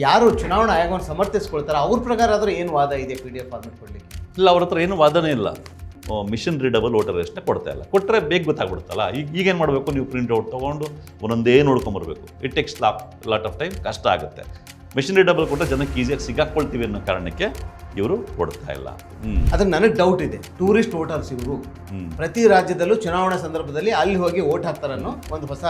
ಯಾರು ಚುನಾವಣಾ ಆಯೋಗವನ್ನು ಸಮರ್ಥಿಸ್ಕೊಳ್ತಾರೆ ಅವ್ರ ಪ್ರಕಾರ ಆದರೂ ಏನು ವಾದ ಇದೆ PDF ಫಾರ್ಮೆಟ್ ಕೊಡಲಿಕ್ಕೆ? ಇಲ್ಲ, ಅವ್ರ ಹತ್ರ ಏನು ವಾದನೇ ಇಲ್ಲ. ಮಿಷನ್ ರೀಡಬಲ್ ವೋಟರ್ ಲಿಸ್ಟ್ನೇ ಕೊಡ್ತಾ ಇಲ್ಲ. ಕೊಟ್ಟರೆ ಬೇಗ ಗೊತ್ತಾಗ್ಬಿಡುತ್ತಲ್ಲ. ಈಗೇನು ಮಾಡಬೇಕು, ನೀವು ಪ್ರಿಂಟ್ಔಟ್ ತೊಗೊಂಡು ಒಂದೊಂದೇ ನೋಡ್ಕೊಂಬರ್ಬೇಕು. It takes lot of time, ಕಷ್ಟ ಆಗುತ್ತೆ. ಮಿಷನ್ ರೀಡಬಲ್ ಕೊಟ್ಟರೆ ಜನಕ್ಕೆ ಈಸಿಯಾಗಿ ಸಿಗಾಕ್ಕೊಳ್ತೀವಿ ಅನ್ನೋ ಕಾರಣಕ್ಕೆ ಇವರು ಕೊಡ್ತಾ ಇಲ್ಲ. ಅದ್ರ ನನಗೆ ಡೌಟ್ ಇದೆ. ಟೂರಿಸ್ಟ್ ವೋಟರ್ಸ್ ಇವರು ಪ್ರತಿ ರಾಜ್ಯದಲ್ಲೂ ಚುನಾವಣಾ ಸಂದರ್ಭದಲ್ಲಿ ಅಲ್ಲಿ ಹೋಗಿ ವೋಟ್ ಹಾಕ್ತಾರನ್ನೋ ಒಂದು ಹೊಸ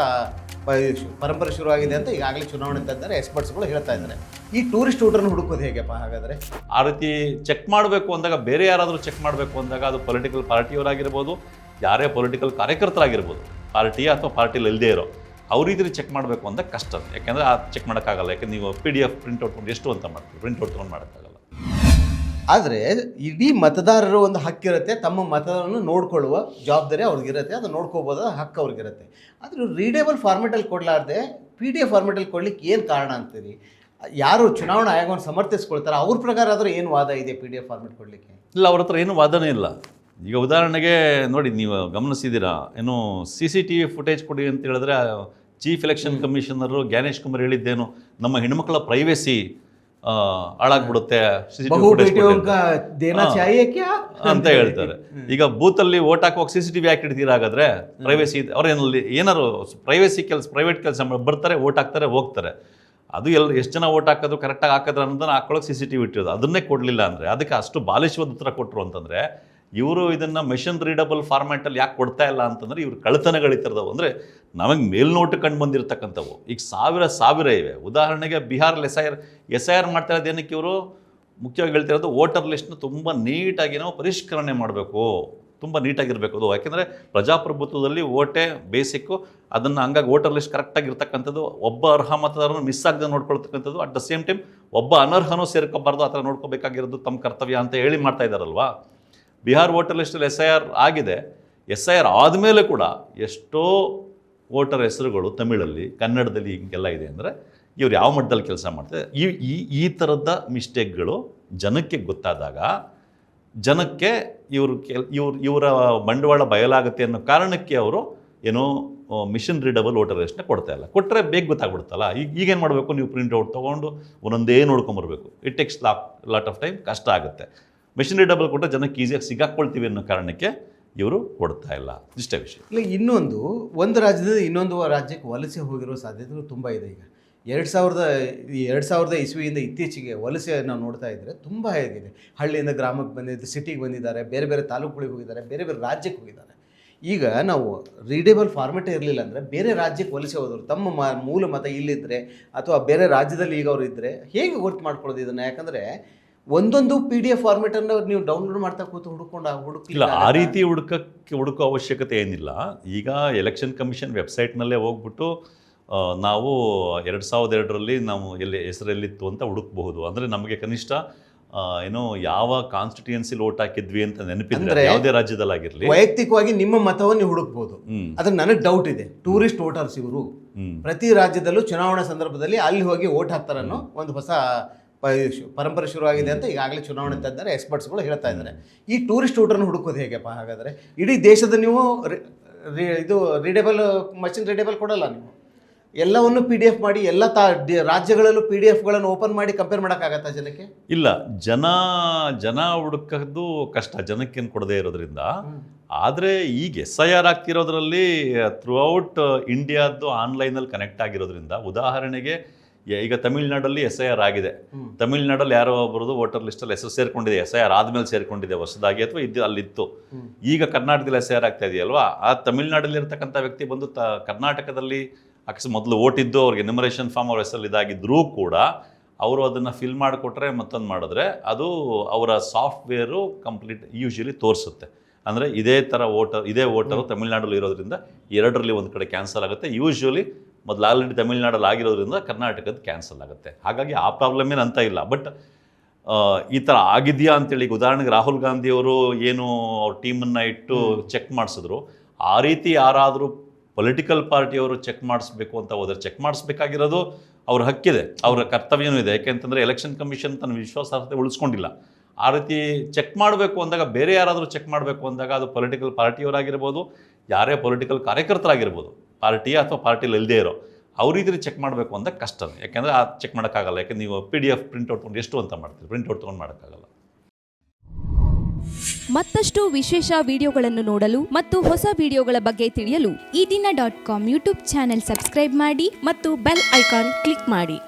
ಪರಂಪರೆ ಶುರುವಾಗಿದೆ ಅಂತ ಈಗಾಗಲೇ ಚುನಾವಣೆ ತಂದರೆ ಎಕ್ಸ್ಪರ್ಟ್ಸ್ಗಳು ಹೇಳ್ತಾ ಇದ್ದಾರೆ. ಈ ಟೂರಿಸ್ಟ್ ವೋಟರ್ನ ಹುಡುಕೋದು ಹೇಗೆಪ್ಪ ಹಾಗಾದರೆ? ಆ ರೀತಿ ಚೆಕ್ ಮಾಡಬೇಕು ಅಂದಾಗ, ಬೇರೆ ಯಾರಾದರೂ ಚೆಕ್ ಮಾಡಬೇಕು ಅಂದಾಗ, ಅದು ಪೊಲಿಟಿಕಲ್ ಪಾರ್ಟಿಯವರಾಗಿರ್ಬೋದು, ಯಾರೇ ಪೊಲಿಟಿಕಲ್ ಕಾರ್ಯಕರ್ತರಾಗಿರ್ಬೋದು, ಪಾರ್ಟಿಯ ಅಥವಾ ಪಾರ್ಟಿಲಿ ಇಲ್ಲದೇ ಇರೋ ಅವ್ರ ರೀತಿ ಚೆಕ್ ಮಾಡಬೇಕು ಅಂದಾಗ ಕಷ್ಟ. ಯಾಕೆಂದರೆ ಆ ಚೆಕ್ ಮಾಡೋಕ್ಕಾಗಲ್ಲ. ಯಾಕೆಂದ್ರೆ ನೀವು PDF ಪ್ರಿಂಟ್ಔಟ್ ತೊಗೊಂಡು ಎಷ್ಟು ಅಂತ ಮಾಡ್ತೀವಿ, ಪ್ರಿಂಟ್ಔಟ್ ತೊಗೊಂಡು ಮಾಡೋಕ್ಕಾಗಲ್ಲ. ಆದರೆ ಇಡೀ ಮತದಾರರು ಒಂದು ಹಕ್ಕಿರುತ್ತೆ, ತಮ್ಮ ಮತವನ್ನು ನೋಡ್ಕೊಳ್ಳುವ ಜವಾಬ್ದಾರಿ ಅವ್ರಿಗಿರುತ್ತೆ, ಅದು ನೋಡ್ಕೋಬೋದಾದ ಹಕ್ಕು ಅವ್ರಿಗಿರುತ್ತೆ. ಆದರೆ ರೀಡೇಬಲ್ ಫಾರ್ಮೆಟಲ್ಲಿ ಕೊಡಲಾರ್ದೆ PDF ಫಾರ್ಮೆಟಲ್ಲಿ ಕೊಡ್ಲಿಕ್ಕೆ ಏನು ಕಾರಣ ಅಂತೀರಿ? ಯಾರು ಚುನಾವಣಾ ಆಯೋಗವನ್ನು ಸಮರ್ಥಿಸ್ಕೊಳ್ತಾರೆ ಅವ್ರ ಪ್ರಕಾರ ಆದರೂ ಏನು ವಾದ ಇದೆ PDF ಫಾರ್ಮೆಟ್ ಕೊಡಲಿಕ್ಕೆ? ಇಲ್ಲ, ಅವ್ರ ಹತ್ರ ಏನು ವಾದನೇ ಇಲ್ಲ. ಈಗ ಉದಾಹರಣೆಗೆ ನೋಡಿ, ನೀವು ಗಮನಿಸಿದ್ದೀರಾ, ಏನು CCTV ಫುಟೇಜ್ ಕೊಡಿ ಅಂತ ಹೇಳಿದ್ರೆ chief election commissioner Gyanesh Kumar ಹೇಳಿದ್ದೇನು, ನಮ್ಮ ಹೆಣ್ಮಕ್ಳ ಪ್ರೈವೇಸಿ ಹಾಳಾಗ್ಬಿಡುತ್ತೆ CCTV ಫುಟೇಜ್ ಅಂತ ಹೇಳ್ತಾರೆ. ಈಗ ಬೂತಲ್ಲಿ ವೋಟ್ ಹಾಕುವಾಗ CCTV ಯಾಕೆ ಇಡ್ತೀರಾ? ಹಾಗಾದ್ರೆ ಪ್ರೈವೇಸಿ ಅವ್ರೇನಲ್ಲಿ ಏನಾರು ಪ್ರೈವೇಟ್ ಕೆಲಸ ಬರ್ತಾರೆ, ವೋಟ್ ಹಾಕ್ತಾರೆ, ಹೋಗ್ತಾರೆ. ಅದು ಎಷ್ಟು ಜನ ವೋಟ್ ಹಾಕೋದು, ಕರೆಕ್ಟಾಗಿ ಹಾಕಿದ್ರೆ ಅನ್ನೋದನ್ನ ಹಾಕೊಳ್ಳೋಕೆ CCTV ಇಟ್ಟಿರೋದು. ಅದನ್ನೇ ಕೊಡಲಿಲ್ಲ ಅಂದರೆ, ಅದಕ್ಕೆ ಅಷ್ಟು ಬಾಲಿಶವಾದ ಉತ್ತರ ಕೊಟ್ಟರು ಅಂತಂದರೆ, ಇವರು ಇದನ್ನು ಮಿಷನ್ ರೀಡಬಲ್ ಫಾರ್ಮ್ಯಾಟಲ್ಲಿ ಯಾಕೆ ಕೊಡ್ತಾ ಇಲ್ಲ ಅಂತಂದರೆ, ಇವ್ರು ಕಳ್ಳತನಗಳಿತಿರ್ದವು. ಅಂದರೆ ನಮಗೆ ಮೇಲ್ನೋಟು ಕಂಡು ಬಂದಿರತಕ್ಕಂಥವು ಈಗ ಸಾವಿರ ಇವೆ. ಉದಾಹರಣೆಗೆ ಬಿಹಾರಲ್ಲಿ SIR ಮಾಡ್ತಾ ಇರೋದು ಏನಕ್ಕೆ? ಇವರು ಮುಖ್ಯವಾಗಿ ಹೇಳ್ತಿರೋದು ವೋಟರ್ ಲಿಸ್ಟ್ನ ತುಂಬ ನೀಟಾಗಿ ನಾವು ಪರಿಷ್ಕರಣೆ ಮಾಡಬೇಕು, ತುಂಬ ನೀಟಾಗಿರಬೇಕು. ಅದು ಯಾಕೆಂದರೆ ಪ್ರಜಾಪ್ರಭುತ್ವದಲ್ಲಿ ವೋಟೇ ಬೇಸಿಕ್ಕು. ಅದನ್ನು ಹಂಗಾಗಿ ವೋಟರ್ ಲಿಸ್ಟ್ ಕರೆಕ್ಟಾಗಿರ್ತಕ್ಕಂಥದ್ದು, ಒಬ್ಬ ಅರ್ಹ ಮತದಾರನು ಮಿಸ್ ಆಗದೆ ನೋಡ್ಕೊಳ್ತಕ್ಕಂಥದ್ದು, ಅಟ್ ದ ಸೇಮ್ ಟೈಮ್ ಒಬ್ಬ ಅನರ್ಹನೂ ಸೇರ್ಕೋಬಾರ್ದು, ಆ ಥರ ನೋಡ್ಕೋಬೇಕಾಗಿರೋದು ತಮ್ಮ ಕರ್ತವ್ಯ ಅಂತ ಹೇಳಿ ಮಾಡ್ತಾ ಇದ್ದಾರಲ್ವಾ. ಬಿಹಾರ್ ವೋಟರ್ ಲಿಸ್ಟಲ್ಲಿ SIR ಆಗಿದೆ. SIR ಆದಮೇಲೆ ಕೂಡ ಎಷ್ಟೋ ವೋಟರ್ ಹೆಸರುಗಳು ತಮಿಳಲ್ಲಿ, ಕನ್ನಡದಲ್ಲಿ ಹಿಂಗೆಲ್ಲ ಇದೆ. ಅಂದರೆ ಇವ್ರು ಯಾವ ಮಟ್ಟದಲ್ಲಿ ಕೆಲಸ ಮಾಡ್ತಾರೆ? ಈ ಥರದ ಮಿಸ್ಟೇಕ್ಗಳು ಜನಕ್ಕೆ ಗೊತ್ತಾದಾಗ, ಜನಕ್ಕೆ ಇವರ ಬಂಡವಾಳ ಬಯಲಾಗುತ್ತೆ ಅನ್ನೋ ಕಾರಣಕ್ಕೆ ಅವರು ಏನೋ ಮಿಷನ್ ರೀಡಬಲ್ ವೋಟರ್ ಲಿಸ್ಟ್ನ ಕೊಡ್ತಾ ಇಲ್ಲ. ಕೊಟ್ಟರೆ ಬೇಗ ಗೊತ್ತಾಗ್ಬಿಡುತ್ತಲ್ಲ. ಈಗೇನು ಮಾಡಬೇಕು, ನೀವು ಪ್ರಿಂಟ್ಔಟ್ ತೊಗೊಂಡು ಒಂದೊಂದೇ ನೋಡ್ಕೊಂಬರ್ಬೇಕು. It takes lot of time, ಕಷ್ಟ ಆಗುತ್ತೆ. ಮಿಷನ್ ರೀಡಬಲ್ ಕೊಟ್ಟರೆ ಜನಕ್ಕೆ ಈಸಿಯಾಗಿ ಸಿಗಾಕ್ಕೊಳ್ತೀವಿ ಅನ್ನೋ ಕಾರಣಕ್ಕೆ ಇವರು ಕೊಡ್ತಾ ಇಲ್ಲ. ಇಷ್ಟೇ ವಿಷಯ. ಇಲ್ಲ, ಒಂದು ರಾಜ್ಯದಿಂದ ಇನ್ನೊಂದು ರಾಜ್ಯಕ್ಕೆ ವಲಸೆ ಹೋಗಿರೋ ಸಾಧ್ಯತೆಗಳು ತುಂಬ ಇದೆ. ಈಗ 2000 ಇಸ್ವಿಯಿಂದ ಇತ್ತೀಚೆಗೆ ವಲಸೆ ನಾವು ನೋಡ್ತಾ ಇದ್ದರೆ ತುಂಬ ಹೇಗಿದೆ. ಹಳ್ಳಿಯಿಂದ ಗ್ರಾಮಕ್ಕೆ ಬಂದಿದ್ದು, ಸಿಟಿಗೆ ಬಂದಿದ್ದಾರೆ, ಬೇರೆ ಬೇರೆ ತಾಲೂಕುಗಳಿಗೆ ಹೋಗಿದ್ದಾರೆ, ಬೇರೆ ಬೇರೆ ರಾಜ್ಯಕ್ಕೆ ಹೋಗಿದ್ದಾರೆ. ಈಗ ನಾವು ರೀಡೇಬಲ್ ಫಾರ್ಮೆಟೇ ಇರಲಿಲ್ಲ ಅಂದರೆ ಬೇರೆ ರಾಜ್ಯಕ್ಕೆ ವಲಸೆ ಹೋದರು, ತಮ್ಮ ಮೂಲ ಮತ ಇಲ್ಲಿದ್ದರೆ ಅಥವಾ ಬೇರೆ ರಾಜ್ಯದಲ್ಲಿ ಈಗ ಅವರು ಇದ್ದರೆ ಹೇಗೆ ಗೊತ್ತು ಮಾಡ್ಕೊಳ್ಳೋದು ಇದನ್ನು? ಯಾಕಂದರೆ ಒಂದೊಂದು PDF ಫಾರ್ಮೆಟನ್ನು ನೀವು ಡೌನ್ಲೋಡ್ ಮಾಡ್ತಾ ಕೂತು ಇಲ್ಲ, ಆ ರೀತಿ ಹುಡುಕೋ ಅವಶ್ಯಕತೆ ಏನಿಲ್ಲ. ಈಗ ಎಲೆಕ್ಷನ್ ಕಮಿಷನ್ ವೆಬ್ಸೈಟ್ನಲ್ಲೇ ಹೋಗ್ಬಿಟ್ಟು ನಾವು 2002ರಲ್ಲಿ ನಾವು ಹೆಸರೆಲ್ಲಿತ್ತು ಅಂತ ಹುಡುಕಬಹುದು. ಅಂದರೆ ನಮಗೆ ಕನಿಷ್ಠ ಏನೋ ಯಾವ ಕಾನ್ಸ್ಟಿಟ್ಯೂಯನ್ಸಿಲಿ ವೋಟ್ ಹಾಕಿದ್ವಿ ಅಂತ ನೆನಪಿದ್ರೆ, ಯಾವುದೇ ರಾಜ್ಯದಲ್ಲಾಗಿರಲಿ, ವೈಯಕ್ತಿಕವಾಗಿ ನಿಮ್ಮ ಮತವನ್ನು ನೀವು ಹುಡುಕ್ಬೋದು. ಅದ್ರ ನನಗೆ ಡೌಟ್ ಇದೆ. ಟೂರಿಸ್ಟ್ ವೋಟರ್ಸ್ ಇವರು ಪ್ರತಿ ರಾಜ್ಯದಲ್ಲೂ ಚುನಾವಣಾ ಸಂದರ್ಭದಲ್ಲಿ ಅಲ್ಲಿ ಹೋಗಿ ವೋಟ್ ಹಾಕ್ತಾರನ್ನೋ ಒಂದು ಹೊಸ ಪರಂಪರೆ ಶುರುವಾಗಿದೆ ಅಂತ ಈಗಾಗಲೇ ಚುನಾವಣೆ ತಂದರೆ ಎಕ್ಸ್ಪರ್ಟ್ಸ್ಗಳು ಹೇಳ್ತಾ ಇದ್ದಾರೆ. ಈ ಟೂರಿಸ್ಟ್ ವೋಟರ್ನ ಹುಡುಕೋದು ಹೇಗೆಪ್ಪ ಹಾಗಾದರೆ? ಇಡೀ ದೇಶದ ನೀವು ಇದು ಮಿಷನ್ ರೀಡೇಬಲ್ ಕೊಡಲ್ಲ, ನೀವು ಎಲ್ಲವನ್ನು PDF ಮಾಡಿ ಎಲ್ಲ ರಾಜ್ಯಗಳಲ್ಲೂ PDFಗಳನ್ನು ಓಪನ್ ಮಾಡಿ ಕಂಪೇರ್ ಮಾಡೋಕ್ಕಾಗತ್ತಾ ಜನಕ್ಕೆ? ಇಲ್ಲ, ಜನ ಹುಡುಕೋದು ಕಷ್ಟ, ಜನಕ್ಕೇನು ಕೊಡದೇ ಇರೋದ್ರಿಂದ. ಆದರೆ ಈಗ SIR ಆಗ್ತಿರೋದ್ರಲ್ಲಿ ಥ್ರೂಔಟ್ ಇಂಡಿಯಾದ್ದು ಆನ್ಲೈನಲ್ಲಿ ಕನೆಕ್ಟ್ ಆಗಿರೋದ್ರಿಂದ, ಉದಾಹರಣೆಗೆ ಈಗ ತಮಿಳ್ನಾಡಲ್ಲಿ SIR ಆಗಿದೆ. ತಮಿಳ್ನಾಡಲ್ಲಿ ಯಾರೋ ಒಬ್ಬರದು ವೋಟರ್ ಲಿಸ್ಟಲ್ಲಿ ಹೆಸರು ಸೇರ್ಕೊಂಡಿದೆ, SIR ಆದಮೇಲೆ ಸೇರ್ಕೊಂಡಿದೆ ಹೊಸದಾಗಿ, ಅಥವಾ ಅಲ್ಲಿತ್ತು. ಈಗ ಕರ್ನಾಟಕದಲ್ಲಿ SIR ಆಗ್ತಾ ಇದೆಯಲ್ವಾ, ಆ ತಮಿಳ್ನಾಡಲ್ಲಿ ಇರ್ತಕ್ಕಂಥ ವ್ಯಕ್ತಿ ಬಂದು ಕರ್ನಾಟಕದಲ್ಲಿ ಮೊದಲು ವೋಟ್ ಇದ್ದು ಅವ್ರಿಗೆ ಎನ್ಯುಮರೇಷನ್ ಫಾರ್ಮ್ ಅವ್ರ ಹೆಸರಲ್ಲಿ ಇದಾಗಿದ್ರೂ ಕೂಡ ಅವರು ಅದನ್ನು ಫಿಲ್ ಮಾಡಿಕೊಟ್ರೆ ಮತ್ತೊಂದು ಮಾಡಿದ್ರೆ ಅದು ಅವರ ಸಾಫ್ಟ್ವೇರು ಯೂಶಲಿ ತೋರಿಸುತ್ತೆ. ಅಂದರೆ ಇದೇ ವೋಟರು ತಮಿಳ್ನಾಡಲ್ಲಿ ಇರೋದ್ರಿಂದ 2ರಲ್ಲಿ ಒಂದು ಕಡೆ ಕ್ಯಾನ್ಸಲ್ ಆಗುತ್ತೆ. ಯೂಶ್ವಲಿ ಮೊದಲು ಆಲ್ರೆಡಿ ತಮಿಳ್ನಾಡಲ್ಲಿ ಆಗಿರೋದ್ರಿಂದ ಕರ್ನಾಟಕದ ಕ್ಯಾನ್ಸಲ್ ಆಗುತ್ತೆ. ಹಾಗಾಗಿ ಆ ಪ್ರಾಬ್ಲಮ್ ಏನು ಅಂತ ಇಲ್ಲ. ಬಟ್ ಈ ಥರ ಆಗಿದೆಯಾ ಅಂತೇಳಿ, ಉದಾಹರಣೆಗೆ ರಾಹುಲ್ ಗಾಂಧಿಯವರು ಏನು ಅವ್ರ ಟೀಮನ್ನು ಇಟ್ಟು ಚೆಕ್ ಮಾಡಿಸಿದ್ರು, ಆ ರೀತಿ ಯಾರಾದರೂ ಪೊಲಿಟಿಕಲ್ ಪಾರ್ಟಿಯವರು ಚೆಕ್ ಮಾಡಿಸ್ಬೇಕು ಅಂತ ಹೋದರೆ ಚೆಕ್ ಮಾಡಿಸ್ಬೇಕಾಗಿರೋದು ಅವ್ರ ಹಕ್ಕಿದೆ, ಅವರ ಕರ್ತವ್ಯನೂ ಇದೆ. ಯಾಕೆಂತಂದರೆ ಎಲೆಕ್ಷನ್ ಕಮಿಷನ್ ತನ್ನ ವಿಶ್ವಾಸಾರ್ಹತೆ ಉಳಿಸ್ಕೊಂಡಿಲ್ಲ. ಆ ರೀತಿ ಚೆಕ್ ಮಾಡಬೇಕು ಅಂದಾಗ, ಬೇರೆ ಯಾರಾದರೂ ಚೆಕ್ ಮಾಡಬೇಕು ಅಂದಾಗ, ಅದು ಪೊಲಿಟಿಕಲ್ ಪಾರ್ಟಿಯವರಾಗಿರ್ಬೋದು, ಯಾರೇ ಪೊಲಿಟಿಕಲ್ ಕಾರ್ಯಕರ್ತರಾಗಿರ್ಬೋದು, ಪಾರ್ಟಿಯ ಅಥವಾ ಪಾರ್ಟಿಲಿ ಇಲ್ಲದೇ ಇರೋ ಅವ್ರ ರೀತಿ ಚೆಕ್ ಮಾಡಬೇಕು ಅಂತ ಕಷ್ಟ, ಯಾಕೆಂದರೆ ಆ ಚೆಕ್ ಮಾಡೋಕ್ಕಾಗಲ್ಲ. ಯಾಕೆಂದ್ರೆ ನೀವು PDF ಪ್ರಿಂಟ್ಔಟ್ ತೊಗೊಂಡು ಎಷ್ಟು ಅಂತ ಮಾಡ್ತೀರಿ, ಪ್ರಿಂಟ್ಔಟ್ ತೊಗೊಂಡು ಮಾಡೋಕ್ಕಾಗಲ್ಲ. ಮತ್ತಷ್ಟು ವಿಶೇಷ ವಿಡಿಯೋಗಳನ್ನು ನೋಡಲು ಮತ್ತು ಹೊಸ ವಿಡಿಯೋಗಳ ಬಗ್ಗೆ ತಿಳಿಯಲು EDina.com ಯೂಟ್ಯೂಬ್ ಚಾನೆಲ್ ಸಬ್ಸ್ಕ್ರೈಬ್ ಮಾಡಿ ಮತ್ತು ಬೆಲ್ ಐಕಾನ್ ಕ್ಲಿಕ್ ಮಾಡಿ.